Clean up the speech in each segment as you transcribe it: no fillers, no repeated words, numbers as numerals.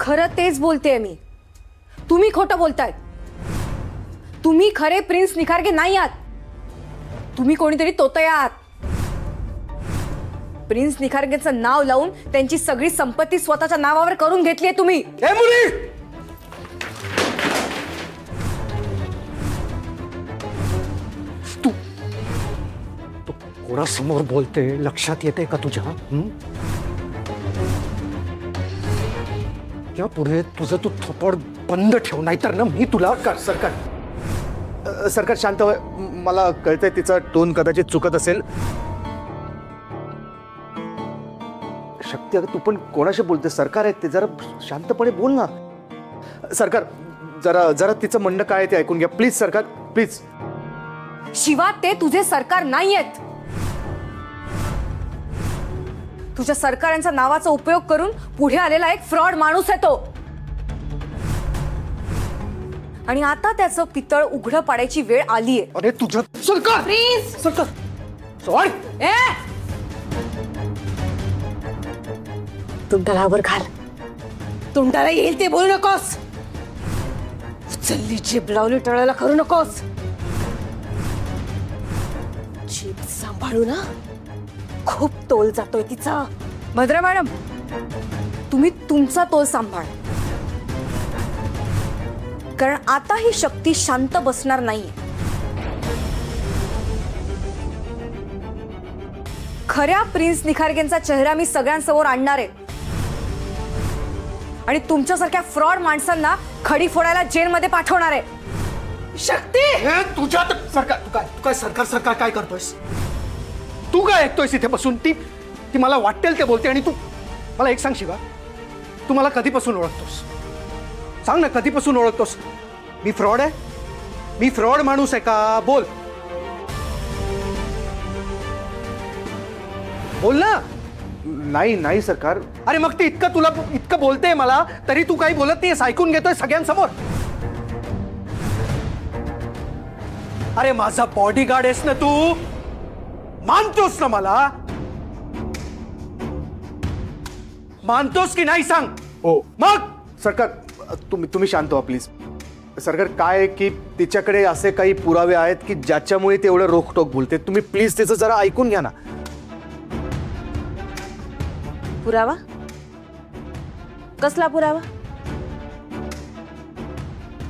खरं तेच बोलतेय मी. तुम्ही खोटं बोलताय. तुम्ही खरे प्रिन्स निखारगे नाही आहात. तुम्ही कोणीतरी तोतया आहात. प्रिन्स निखारगेचं नाव लावून त्यांची सगळी संपत्ती स्वतःच्या नावावर करून घेतलीये तुम्ही. तू कोणासमोर बोलते लक्षात येते का तुझ्या? या पुढे तुझं तू थोपड बंद ठेव, नाहीतर ना मी तुला. सरकार शांत व्हा. मला कळतंय तिचा टोन कदाचित चुकत असेल. शक्ती, अगं तू पण कोणाशी बोलते? सरकार आहे ते, जरा शांतपणे बोल ना. सरकार जरा जरा तिचं म्हणणं काय आहे ते ऐकून घ्या प्लीज. सरकार प्लीज. शिवा, ते तुझे सरकार नाहीयेत. तुझ्या सरकारांच्या नावाचा उपयोग करून पुढे आलेला एक फ्रॉड माणूस आहे तो. आणि आता त्याचं पितळ उघडं पाडायची वेळ आलीये. अरे तुझ्या सरकार प्लीज. सरकार सॉरी. तोंडाला वर घाल. तोंडाला येईल ते बोलू नकोस. उचलली जीभ लावली टळायला करू नकोस. जीभ सांभाळू ना. खूप तोल जातोय तिचा. भद्रा मॅडम, तुम्ही तुमचा तोल सांभाळ. कारण आता ही शक्ती शांत बसणार नाहीये. खऱ्या प्रिन्स निखारगेंचा चेहरा मी सगळ्यांसमोर आणणार आहे. आणि तुमच्यासारख्या फ्रॉड माणसांना खडी फोडायला जेलमध्ये पाठवणार आहे. शक्ती, तुझ्या सरकार तू काय सरकार सरकार काय करतोयस? तू काय ऐकतोयस इथे बसून? ती मला वाटेल ते बोलते. आणि तू मला एक सांग शिवा, तू मला कधीपासून ओळखतोस? सांग ना, कधीपासून ओळखतोस? मी फ्रॉड आहे? मी फ्रॉड माणूस आहे का? बोल बोल ना. नाही नाही सरकार. अरे मग ती तुला इतकं बोलते मला, तरी तू काही बोलत नाहीस, ऐकून घेतोय सगळ्यांसमोर. अरे माझा बॉडीगार्ड आहेस ना तू, मानतोस ना मला? मानतोस की नाही सांग? हो. मग सरकार तुम्ही शांत व्हा प्लीज. सरकार काय आहे की तिच्याकडे असे काही पुरावे आहेत की ज्याच्यामुळे ते एवढं रोखटोक बोलते. तुम्ही प्लीज त्याचं जरा ऐकून घ्या ना. पुरावा? कसला पुरावा?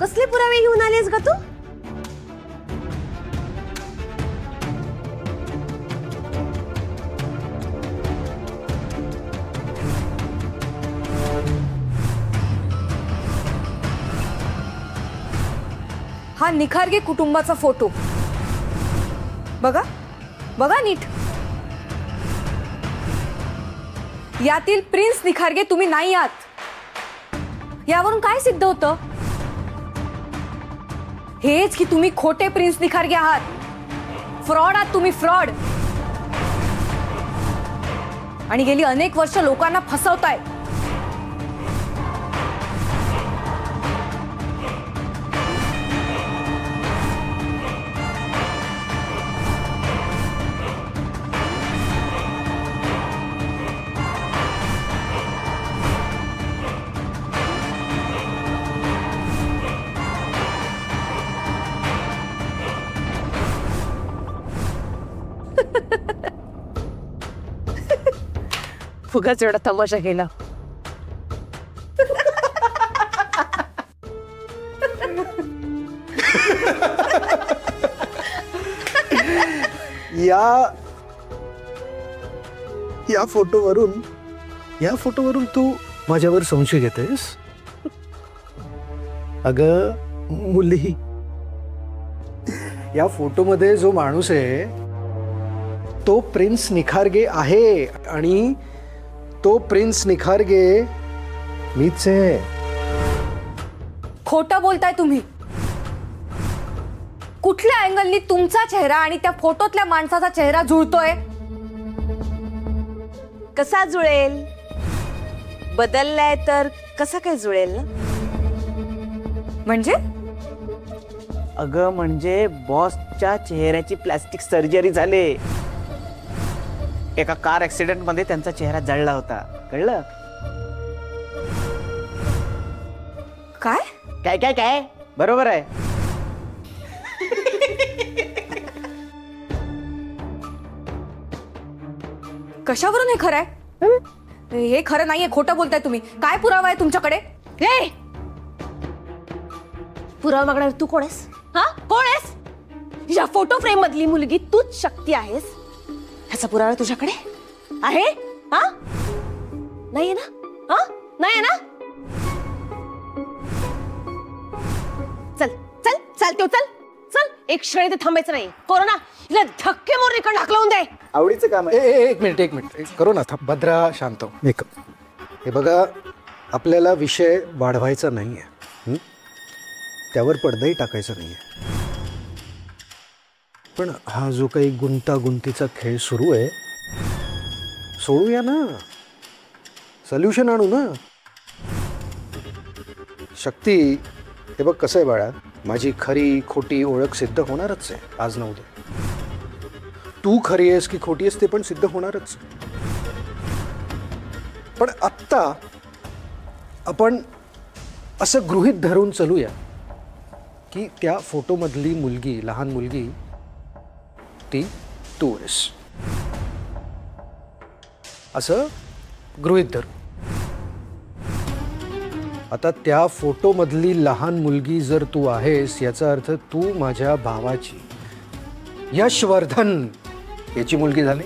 कसले पुरावे घेऊन आलेस ग तू? हा निखारगे कुटुंबाचा फोटो बघा. बघा नीट. यातील प्रिन्स निखारगे तुम्ही नाही आहात. यावरून काय सिद्ध होतं? हेच की तुम्ही खोटे प्रिन्स निखारगे आहात. फ्रॉड आहात तुम्ही, फ्रॉड. आणि गेली अनेक वर्ष लोकांना फसवताय. फुगाच एवढा तमाशा केला. या फोटोवरून तू माझ्यावर संशय घेतेस? अगं मुली, या फोटोमध्ये जो माणूस आहे तो प्रिन्स निखारगे आहे. आणि तो प्रिन्स निखारगे मीच आहे. खोटं बोलताय तुम्ही. कुठल्या अँगलनी तुमचा चेहरा आणि त्या फोटोतल्या माणसाचा चेहरा जुळतोय? कसा जुळेल? बदललाय तर कसा काय जुळेल ना? म्हणजे? अगं म्हणजे बॉसच्या चेहऱ्याची प्लास्टिक सर्जरी झाली. एका कार ऍक्सिडेंट मध्ये त्यांचा चेहरा जळला होता, कळलं? काय? काय काय काय बरोबर आहे. कशावरून हे खरं आहे? हे खरं नाहीये, खोटं बोलताय तुम्ही. काय पुरावा आहे तुमच्याकडे? हे पुरावा मागणार तू कोण आहेस? हा, कोण आहेस? या फोटो फ्रेम मधली मुलगी तूच शक्ती आहेस ह्याचा पुरावा तुझ्याकडे आहे? हा, नाहीये ना? हा, नाहीये ना? चल चल चल तो चल चल, एक क्षण इथे थांबायचं नाही. कोरोना हिला धक्के मोर इकडे ढकलवून दे. आवडीचं काम आहे. एक मिनिट करू ना. भद्रा शांत हो. हे बघा, आपल्याला विषय वाढवायचा नाहीये, त्यावर पडदाही टाकायचा नाहीये. पण हा जो काही गुंतागुंतीचा खेळ सुरू आहे, सोडूया ना, सोल्युशन आणू ना. शक्ती, हे बघ कसं आहे बाळा, माझी खरी खोटी ओळख सिद्ध होणारच आहे आज ना उद्या. तू खरी आहेस की खोटी आहेस ते पण सिद्ध होणारच. पण आत्ता आपण असं गृहीत धरून चलूया की त्या फोटोमधली मुलगी, लहान मुलगी, ती तू आहेस, असं गृहीत धरू. आता त्या फोटोमधली लहान मुलगी जर तू आहेस, याचा अर्थ तू माझ्या भावाची, यशवर्धन याची मुलगी झाली.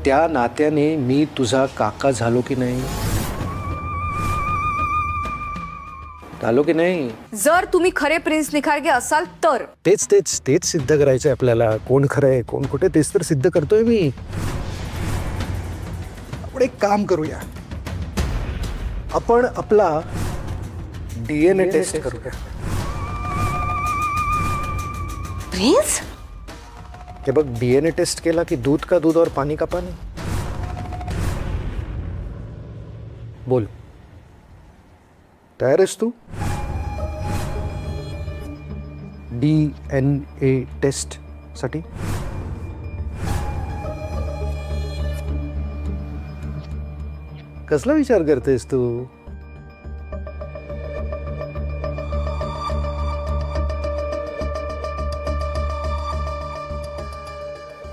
त्या नात्याने मी तुझा काका झालो की नाही? झालो की नाही? जर तुम्ही खरे प्रिन्स निखारगे असाल तर. तेच सिद्ध करायचंय आपल्याला. कोण खरं आहे कोण खोटे तेच तर सिद्ध करतोय मी. आपण एक काम करूया, आपण आपला DNA टेस्ट करूया. प्रिन्स, हे बघ, DNA टेस्ट केला की दूध का दूध और पानी का पानी. बोल, तयार आहेस तू DNA टेस्ट साठी? कसला विचार करतेस तू?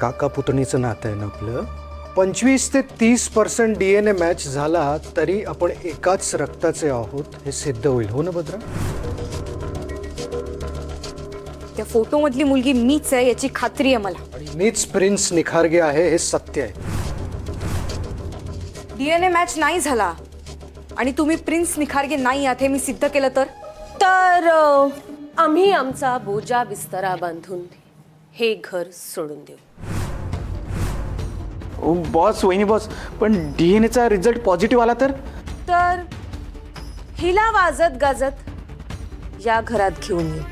काका पुतणीचं नातं आहे ना आपलं. 25 ते 30% DNA मॅच झाला तरी आपण एकाच रक्ताचे आहोत हे सिद्ध होईल. हो ना भद्रा? त्या फोटो मधली मुलगी मीच आहे याची खात्री आहे मला. आणि मीच प्रिन्स निखारगे आहे हे सत्य आहे. DNA मॅच नाही झाला आणि तुम्ही प्रिन्स निखारगे नाही आहात हे मी सिद्ध केलं तर आम्ही आमचा बोजा बिस्तरा बांधून हे घर सोडून देऊ. बॉस, वहिनी बॉस, पण DNA रिझल्ट पॉझिटिव्ह आला तर हिला वाजत गाजत या घरात घेऊन येऊ.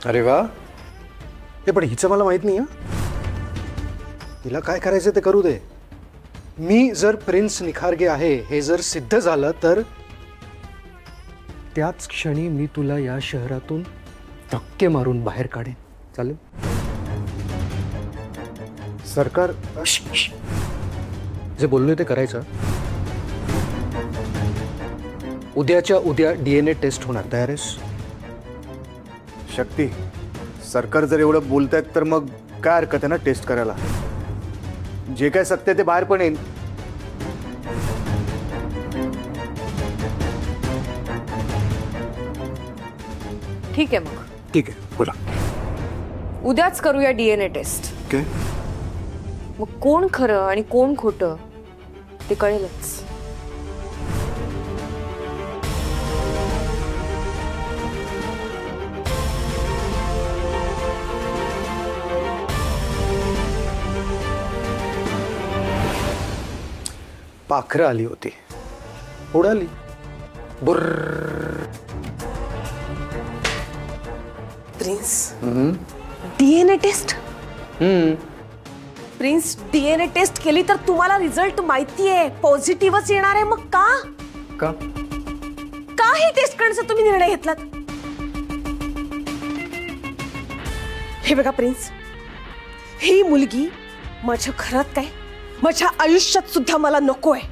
अरे वा. हे पण हिचं मला माहित नाही. तिला काय करायचं ते करू दे. मी जर प्रिन्स निखारगे आहे हे जर सिद्ध झालं तर त्याच क्षणी मी तुला या शहरातून धक्के मारून बाहेर काढेन. चालेल? सरकार जे बोललोय ते करायचं. उद्याच्या उद्या DNA टेस्ट होणार. तयार आहेस? शक्ती, सरकार जर एवढं बोलतायत तर मग काय हरकत आहे ना टेस्ट करायला. जे काय सत्य ते बाहेर पण येईल. ठीक आहे मग. ठीक आहे, बोला. उद्याच करूया DNA टेस्ट. ओके. मग कोण खरं आणि कोण खोटं ते कळेलच. पाखरं आली होती, उडाली. बुर्र. Prince, DNA test. Prince, DNA test केली तर तुम्हाला रिझल्ट माहितीये पॉझिटिव्हच येणार आहे. मग का ही टेस्ट करण्याचा तुम्ही निर्णय घेतलात? हे बघा प्रिन्स, ही मुलगी माझ्या घरात काय, माझ्या आयुष्यात सुद्धा मला नको आहे.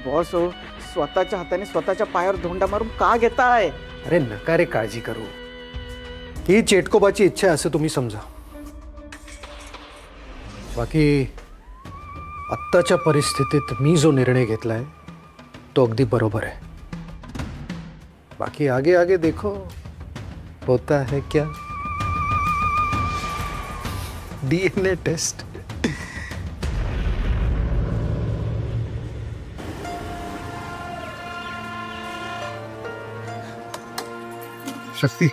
बॉस हो, स्वतःच्या हाताने स्वतःच्या पायावर धोंडा मारून का घेताय? अरे नका रे काळजी करू, ही चेटकोबाची इच्छा आहे असं तुम्ही समजा. बाकी आत्ताच्या परिस्थितीत मी जो निर्णय घेतलाय तो अगदी बरोबर आहे. बाकी आगे आगे देखो होता है क्या. DNA taste. शक्ती,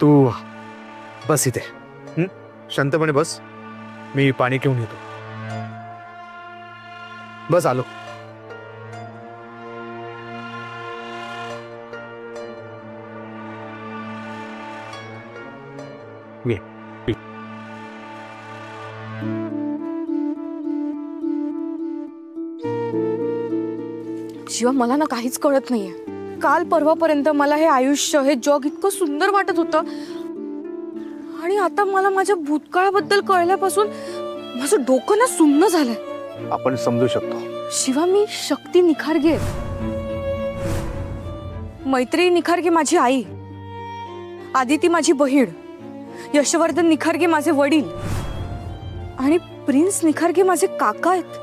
तू बस इथे. शांतपणे बस, मी पाणी घेऊन येतो. बस आलो. ये. शिवा, मला ना काहीच कळत नाहीये. काल परवापर्यंत मला हे आयुष्य, हे जग इतकं सुंदर वाटत होतं, आणि आता मला माझ्या भूतकाळाबद्दल कळल्यापासून माझं डोकं ना सुन्न झालंय. आपण समजू शकतो. शिवा, मी शक्ती निखारगे, मैत्री निखारगे माझी आई, आदिती माझी बहीण, यशवर्धन निखारगे माझे वडील आणि प्रिन्स निखारगे माझे काका आहेत.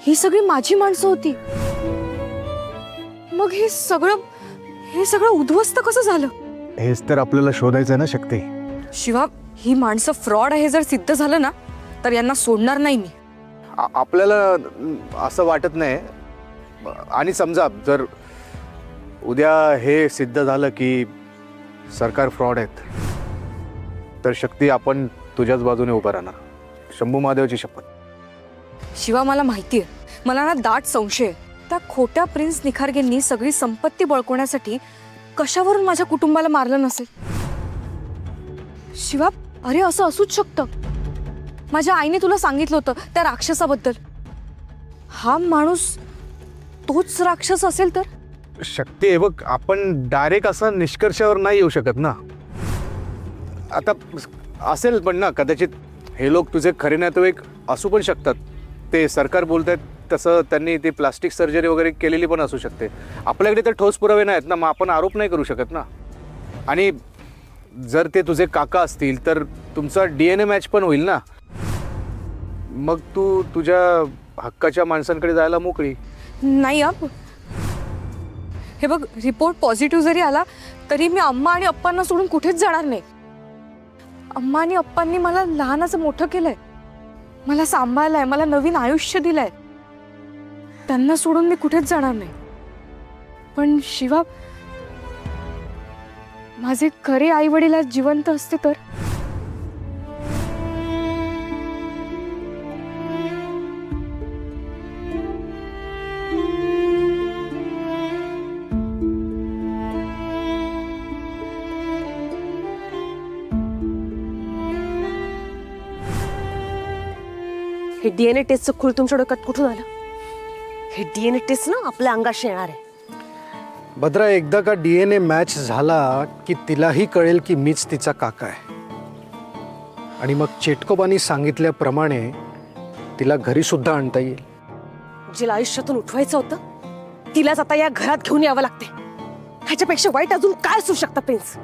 ही सगळी माझी माणसं होती. मग हे सगळं उद्ध्वस्त कसं झालं? हेच तर आपल्याला शोधायचं आहे ना शक्ती. शिवा, ही माणसं फ्रॉड आहे जर सिद्ध झालं ना, तर यांना सोडणार नाही मी. आपल्याला असं वाटत नाही. आणि समजा जर उद्या हे सिद्ध झालं की सरकार फ्रॉड आहेत, तर शक्ती आपण तुझ्याच बाजूने उभं राहणार. शंभू महादेवची शपथ. शिवा, मला माहितीये, मला ना दाट संशय आहे. त्या खोट्या प्रिन्स निखारगेंनी सगळी संपत्ती बळकवण्यासाठी कशावरून माझ्या कुटुंबाला मारलं नसेल. शिवा, अरे असं असूच शकतं. माझ्या आईने तुला सांगितलं होतं त्या राक्षसाबद्दल. हा माणूस तोच राक्षस असेल तर? शक्ती, हे बघ, आपण डायरेक्ट असं निष्कर्षावर नाही येऊ शकत ना. आता असेल पण ना, कदाचित हे लोक तुझे खरे नातेवाईक असू पण शकतात. ते सरकार बोलतायत तसं त्यांनी ते प्लास्टिक सर्जरी वगैरे केलेली पण असू शकते. आपल्याकडे तर ठोस पुरावे नाहीत ना, मग आपण आरोप नाही करू शकत ना. आणि जर ते तुझे काका असतील तर तुमचा DNA मॅच पण होईल ना. मग तू तुझ्या हक्काच्या माणसांकडे जायला मोकळी. नाही अब, हे बघ, रिपोर्ट पॉझिटिव्ह जरी आला तरी मी अम्मा आणि अप्पांना सोडून कुठेच जाणार नाही. अम्मा आणि अप्पांनी मला लहानाचं मोठं केलंय, मला सांभाळलंय, मला नवीन आयुष्य दिलंय. त्यांना सोडून मी कुठेच जाणार नाही. पण शिवा, माझे खरे आई वडील आज जिवंत असते तर? हे DNA टेस्टचं खूळ तुमच्या डोक्यात कुठून आलं? हे DNA टेस्ट ना आपल्या अंगाशी येणार आहे. भद्रा, एकदा का DNA मॅच झाला की तिलाही कळेल की मीच तिचा काका आहे. आणि मग चेटकोबांनी सांगितल्याप्रमाणे तिला घरी सुद्धा आणता येईल. जिला आयुष्यातून उठवायचं होतं तिलाच आता या घरात घेऊन यावं लागते. ह्याच्यापेक्षा वाईट अजून काय असू शकतं प्रिन्स?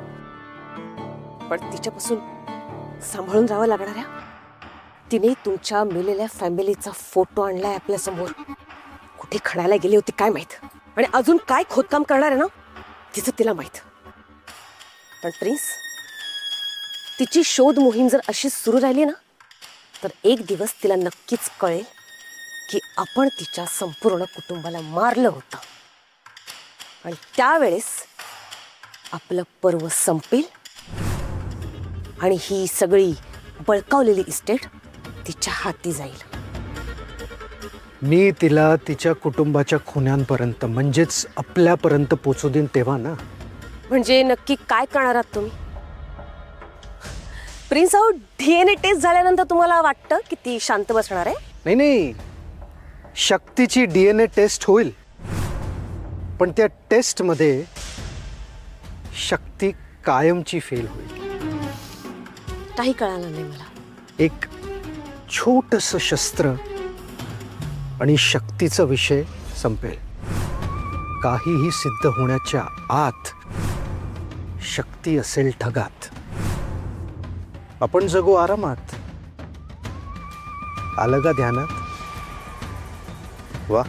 पण तिच्यापासून सांभाळून राहावं लागणाऱ्या तिने तुमच्या मेलेल्या फॅमिलीचा फोटो आणलाय आपल्या समोर. कुठे खणायला गेली होती काय माहित, आणि अजून काय खोदकाम करणार आहे ना तिचं तिला माहित. पण प्रिन्स, तिची शोध मोहीम जर अशी सुरू राहिली ना, तर एक दिवस तिला नक्कीच कळेल की आपण तिच्या संपूर्ण कुटुंबाला मारलं होतं. आणि त्यावेळेस आपलं पर्व संपेल आणि ही सगळी बळकावलेली इस्टेट तिच्या हाती जाईल. मी तिला तिच्या कुटुंबाच्या खुन्यांपर्यंत, म्हणजेच आपल्यापर्यंत पोचू देईन तेव्हा ना. म्हणजे नक्की काय करणार आहात तुम्ही? प्रिन्स, अहो, DNA टेस्ट झाल्यानंतर तुम्हाला वाटतं की ती शांत बसणार आहे? नाही नाही, शक्तीची DNA टेस्ट होईल, पण त्या टेस्टमध्ये शक्ती कायमची फेल होईल. काही कळालं नाही मला. एक छोटंसं शस्त्र आणि शक्तीचा विषय संपेल. काहीही सिद्ध होण्याच्या आत शक्ती असेल ढगात. आपण जगू आरामात. आलं का ध्यानात? वा.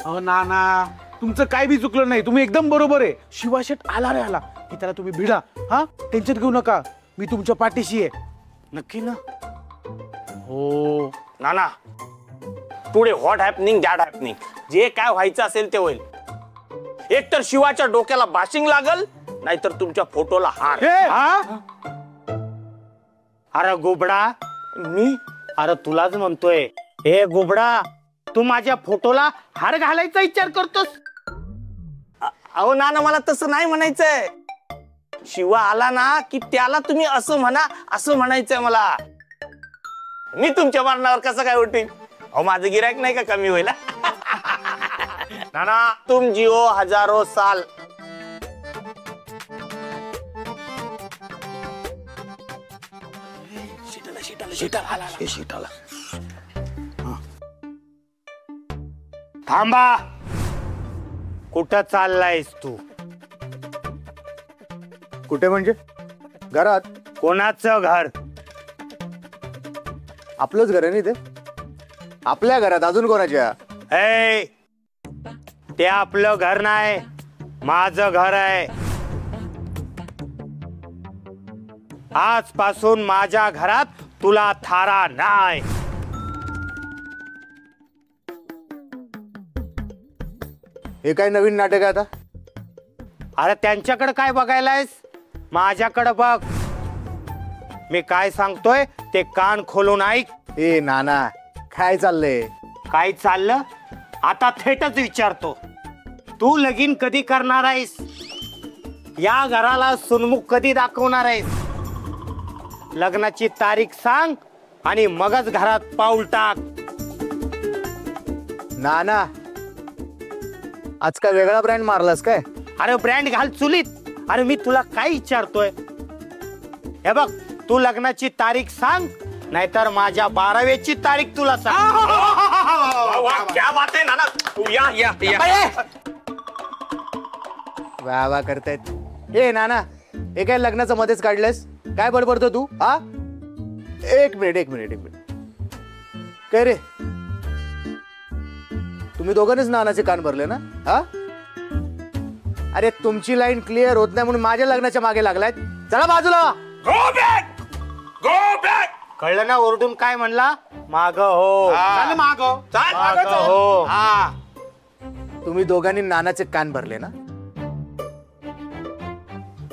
अहो नाना, तुमचं काय बी चुकलं नाही. तुम्ही एकदम बरोबर आहे. शिवाशेट आला रे आला की त्याला तुम्ही भिडा. हा, टेन्शन घेऊ नका. मी तुमच्या पाठीशी आहे. नक्की ना? हो नाना, today what happening that happening. जे काय व्हायचं असेल ते होईल. एक तर शिवाच्या डोक्याला बाशिंग लागल, नाहीतर तुमच्या फोटोला हार. अरे गोबडा, मी अरे तुलाच म्हणतोय. हे गोबडा, तू माझ्या फोटोला हार घालायचा विचार करतोस? अहो नाना, मला तसं नाही म्हणायचंय. शिवा आला ना की त्याला तुम्ही असं म्हणा, असं म्हणायचंय मला. मी तुमच्या मरणावर कसं काय उठीन? अहो माझं गिरायक नाही का कमी होईल? नाना, तुम जिओ हजारो साल. थांबा. कुठं चाललायस तू? कुठे म्हणजे? घरात. कोणाचं घर? आपलंच घर आहे ना ते. आपल्या घरात. अजून कोणाच्या? ए, ते आपलं घर नाही, माझं घर आहे. आजपासून माझ्या घरात तुला थारा नाही. हे काय नवीन नाटक आहे आता? अरे त्यांच्याकडे काय बघायलायस? माझ्याकडे बघ. मी काय सांगतोय ते कान खोलून ऐक. ए नाना, काय चाललंय? काय चाललं? आता थेटच विचारतो, तू लगीन कधी करणार आहेस? या घराला सुनमुख कधी दाखवणार आहेस? लग्नाची तारीख सांग आणि मगच घरात पाऊल टाक. नाना, आज काय वेगळा ब्रँड मारलास काय? अरे ब्रँड घाल चुलीत. अरे मी तुला काय विचारतोय? हे बघ, तू लग्नाची तारीख सांग, नाहीतर माझ्या 12वीची तारीख तुला सांग. क्या बात आहे नाना. तू या या या. वा वा करतायत. ए नाना, हे काय लग्नाचं मध्येच काढलंस? काय बडबडतो तू? हा, एक मिनिट. काय रे, तुम्ही दोघांनीच नानाचे कान भरले ना? हा, अरे तुमची लाईन क्लिअर होत नाही म्हणून माझ्या लग्नाच्या मागे लागलाय. चला बाजूला. Go back, go back. कळलं ना? ओरडून काय म्हणला? माग हो. चाल मागो, चाल मागो, मागं चाल. हो. हा. तुम्ही दोघांनी नानाचे कान भरले ना?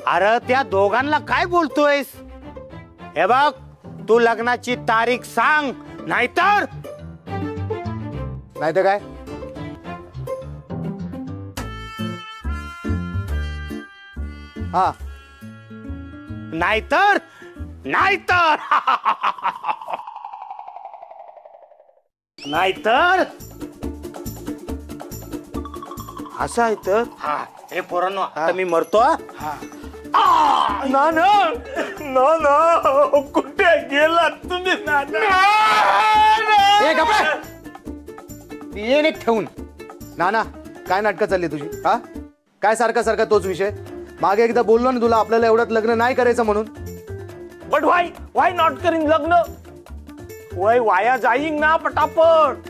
अरे त्या दोघांना काय बोलतोयस? हे बघ, तू लग्नाची तारीख सांग, नाहीतर नाही तर काय? हा, नाहीतर नाहीतर असं आहे तर. हा. हे पोरांनो, आता मी मरतो. नाना, नाना, कुठे गेला तुम्ही नाना? ए गप्पा. येण एक ठेवून. नाना, काय नाटकं चालली तुझी? हा, काय सारखा तोच विषय? मागे एकदा बोललो ना तुला, आपल्याला एवढ्यात लग्न नाही करायचं म्हणून. बट वाय नॉट करिंग लग्न? वय वाया जाईंग ना पटापट.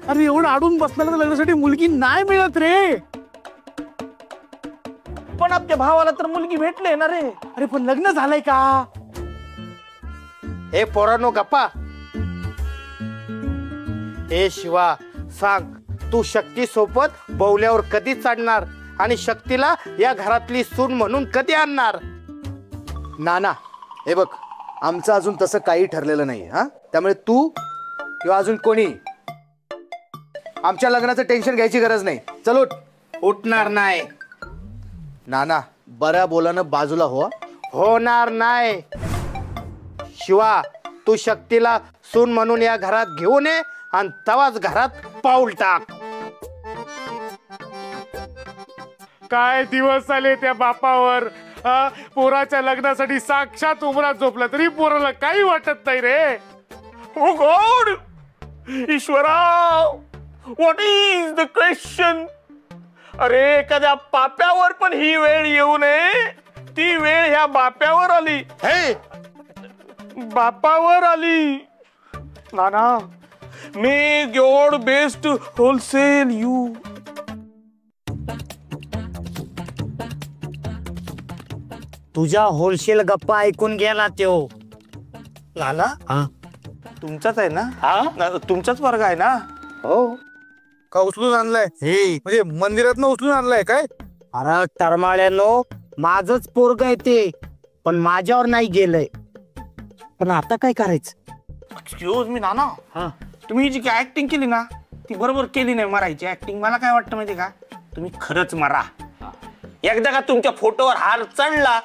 अरे एवढं अडून बसलेल्या लग्नासाठी मुलगी नाही मिळत रे. पण आपल्या भावाला तर मुलगी भेटले ना रे. अरे पण लग्न झालंय का? हे पोरांनो गप्पा. हे शिवा, सांग, तू शक्ती सोबत बवल्यावर कधी चढणार आणि शक्तीला या घरातली सून म्हणून कधी आणणार? नाना, हे बघ, आमचं अजून तसं काही ठरलेलं नाही. हा, त्यामुळे तू किंवा अजून कोणी आमच्या लग्नाचं टेन्शन घ्यायची गरज नाही. चल उठ. उठणार नाही. नाना, बऱ्या बोलानं बाजूला हो. होणार नाही. शिवा, तू शक्तीला सून म्हणून या घरात घेऊन ये आणि तवाच घरात पाऊल टाक. काय दिवस आले त्या बापावर. पोराच्या लग्नासाठी साक्षात उमरात झोपला तरी पोराला काही वाटत नाही रे. ओ गॉड, ईश्वरा, व्हॉट इज द क्वेश्चन? अरे एखाद्या पाप्यावर पण ही वेळ येऊ नये. ती वेळ ह्या बाप्यावर आली. हे बापावर आली. नाना, may God best wholesale you. तुझ्या होलसेल गप्पा ऐकून गेला त्यो. नाना, हा तुमचाच आहे ना? तुमचाच वर्ग आहे ना? हो का उचलून आणलाय? हे म्हणजे मंदिरात उचलून आणलाय काय? अरे टरमाळ्यानो, माझच पोरग आहे ते, पण माझ्यावर नाही गेलंय. पण आता काय करायचं? एक्सक्यूज मी नाना, तुम्ही जी काय ऍक्टिंग केली ना ती बरोबर केली नाही. मरायची ऍक्टिंग. मला काय वाटतं माहिती का, तुम्ही खरंच मरा. एकदा का तुमच्या फोटोवर हार चढला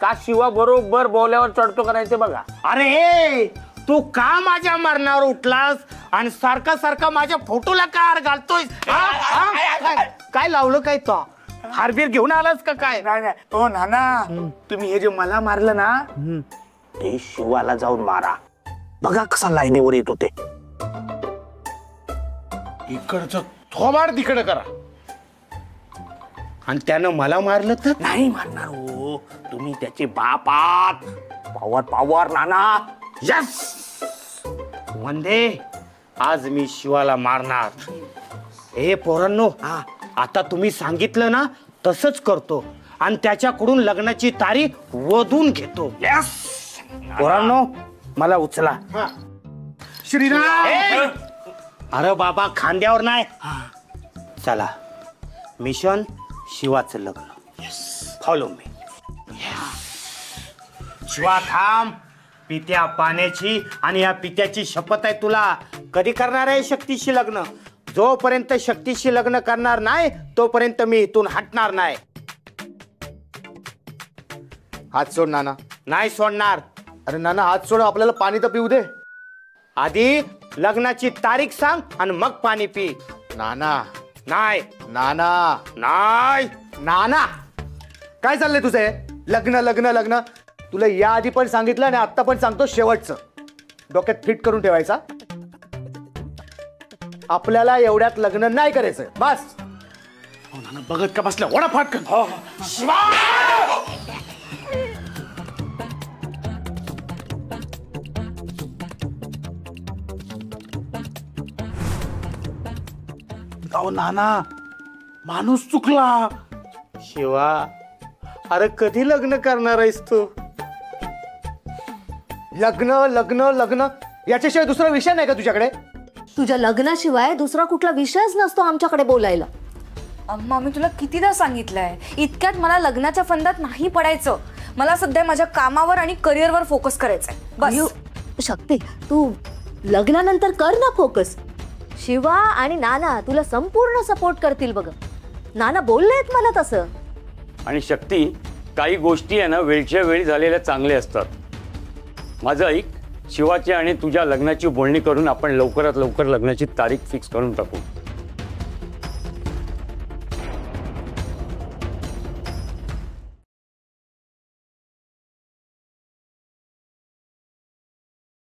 का शिवा बरोबर बोल्यावर चढतो करायचे बघा. अरे तू का माझ्या मरणावर उठलास आणि सारखा सारखा माझ्या फोटोला का हार घालतोय? काय लावलं काय तो? हारबीर घेऊन आलास का काय? नाही. हो नाना, तुम्ही हे जे मला मारलं ना ते शिवाला जाऊन मारा. बघा कसा लाईनीवर येत होते. इकडचं थोबाड तिकडं करा. आणि त्यानं मला मारलं तर? नाही मारणार हो, तुम्ही त्याचे बाप आहात. पावर पावर नाना. यस, वंदे, आज मी शिवाला मारणार. ए पोरांनो, आता तुम्ही सांगितलं ना तसंच करतो आणि त्याच्याकडून लग्नाची तारीख वधून घेतो. यस. पोरांनो, मला उचला. श्रीराम. अरे बाबा, खांद्यावर नाही. चला, मिशन शिवाचं लग्न. Follow me. शिवा थांब. पित्या पाण्याची आणि या पित्याची शपथ आहे तुला. कधी करणार आहे शक्तीशी लग्न? जोपर्यंत शक्तीशी लग्न करणार नाही तोपर्यंत मी इथून हटणार नाही. हात सोड नाना. नाही सोडणार. अरे नाना, हात सोड, आपल्याला पाणी तर पिऊ दे. आधी लग्नाची तारीख सांग आणि मग पाणी पी. नाना, नाही नाना, नाही. नाना, काय चाललंय तुझं हे? लग्न लग्न लग्न. तुला या आधी पण सांगितलं आणि आता पण सांगतो, शेवटचं डोक्यात फिट करून ठेवायचा. आपल्याला एवढ्यात लग्न नाही करायचं. बस. बघत का बसल्या वडा फाटकन. अहो नाना, माणूस चुकला. शिवा, अरे कधी लग्न करणार आहेस तू? लग्न लग्न लग्न याच्याशिवाय दुसरा विषय नाही का तुझ्याकडे? तुझ्या लग्नाशिवाय दुसरा कुठला विषयच नसतो आमच्याकडे बोलायला. अम्मा, मी तुला कितीदा सांगितलंय, इतक्यात मला लग्नाच्या फंदात नाही पडायचं. मला सध्या माझ्या कामावर आणि करिअरवर फोकस करायचंय बस. शक्ती, तू लग्नानंतर कर ना फोकस. शिवा आणि नाना तुला संपूर्ण सपोर्ट करतील बघ. नाना बोललेत मला तसं. आणि शक्ती, काही गोष्टी आहे ना वेळच्या वेळी झालेल्या चांगल्या असतात. माझं ऐक, शिवाची आणि तुझ्या लग्नाची बोलणी करून आपण लवकरात लवकर लग्नाची तारीख फिक्स करून टाकू.